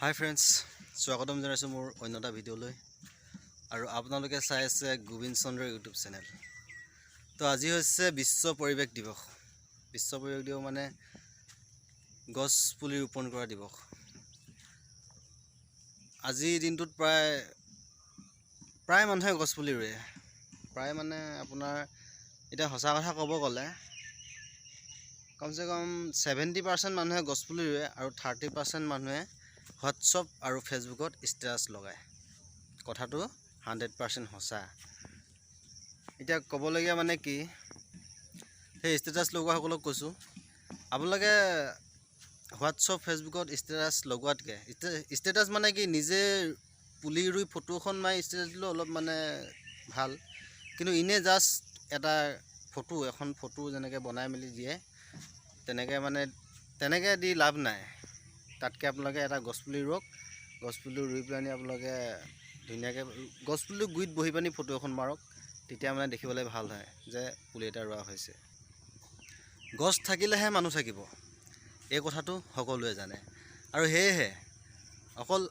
হাই friends, স্বাগতম জনাইছোঁ মোৰ অন্য এটা ভিডিঅ'লৈ। আৰু আপোনালোকে চাই আছে গোবিন্দ চন্দ্ৰ ইউটিউব চেনেল। তো আজি হৈছে বিশ্ব পৰিৱেশ দিৱস। বিশ্ব পৰিৱেশ দিৱস মানে গছ পুলি ৰোপণ কৰা দিৱস। আজিৰ দিনটোত প্ৰায় মানুহে গছ পুলি ৰুৱে। প্ৰায় মানে আপোনাৰ এতিয়া সঁচা কথা ক'ব গ'লে কমচে কম 70% মানুহে গছ পুলি ৰুৱে আৰু 30% মানুহে হোৱাটছআপ আৰু ফেচবুকত ষ্টেটাছ লগায়। কথাটো 100% সঁচা। এতিয়া ক'বলগীয়া মানে কি, সেই ষ্টেটাছ লগোৱাসকলক কৈছোঁ, আপোনালোকে হোৱাটছআপ ফেচবুকত ষ্টেটাছ লগোৱাতকৈ ষ্টেটাছ মানে কি, নিজে পুলি ৰুই ফটো এখন মাৰি ষ্টেটাছ দিলেও অলপ মানে ভাল, কিন্তু এনেই জাষ্ট এটা এখন ফটো যেনেকৈ বনাই মেলি দিয়ে তেনেকৈ দি লাভ নাই। তাতকৈ আপোনালোকে এটা গছপুলি ৰুৱক। গছপুলি ৰুই পেলানি আপোনালোকে ধুনীয়াকৈ গছপুলিৰ গুৰিত বহি পানি ফটো এখন মাৰক। তেতিয়া মানে দেখিবলৈ ভাল হয় যে পুলি এটা ৰোৱা হৈছে। গছ থাকিলেহে মানুহ থাকিব, এই কথাটো সকলোৱে জানে। আৰু সেয়েহে অকল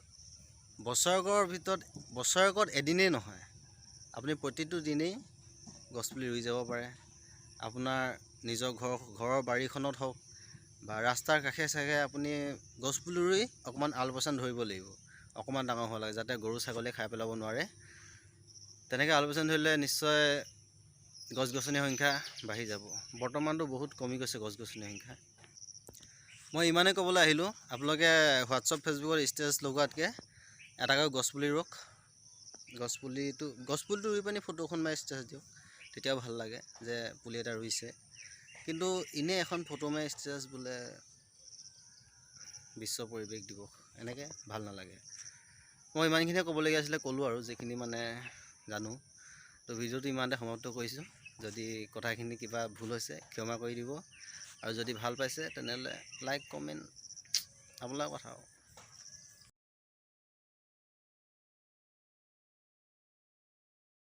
বছৰেকত এদিনেই নহয়, আপুনি প্ৰতিটো দিনেই গছপুলি ৰুই যাব পাৰে। আপোনাৰ নিজৰ ঘৰৰ বাৰীখনত হওক বা ৰাস্তাৰ কাষে চাষে আপুনি গছপুলি ৰুই অকণমান আলপৈচান ধৰিব লাগিব। অকণমান ডাঙৰ হ'ব লাগে, যাতে গৰু ছাগলীয়ে খাই পেলাব নোৱাৰে। তেনেকৈ আলপৈচান ধৰিলে নিশ্চয় গছ গছনিৰ সংখ্যা বাঢ়ি যাব। বৰ্তমানটো বহুত কমি গৈছে গছ গছনিৰ সংখ্যা। মই ইমানেই ক'বলৈ আহিলোঁ, আপোনালোকে হোৱাটছআপ ফেচবুকত ষ্টেটাছ লগোৱাতকৈ এটাকৈ গছপুলি ৰুৱক। গছপুলিটো ৰুই পানি ফটোখন মাৰি ষ্টেটাছ দিয়ক, তেতিয়াও ভাল লাগে যে পুলি এটা ৰুইছে। কিন্তু এনেই এখন ফটো মাৰি ষ্টেটাছ বোলে বিশ্ব পৰিৱেশ দিৱস, এনেকৈ ভাল নালাগে। মই ইমানখিনিয়ে ক'বলগীয়া আছিলে, ক'লোঁ আৰু যিখিনি মানে জানো। তো ভিডিঅ'টো ইমানতে সমাপ্ত কৰিছোঁ। যদি কথাখিনি কিবা ভুল হৈছে ক্ষমা কৰি দিব, আৰু যদি ভাল পাইছে তেনেহ'লে লাইক কমেণ্ট আপোনাৰ কথা আৰু।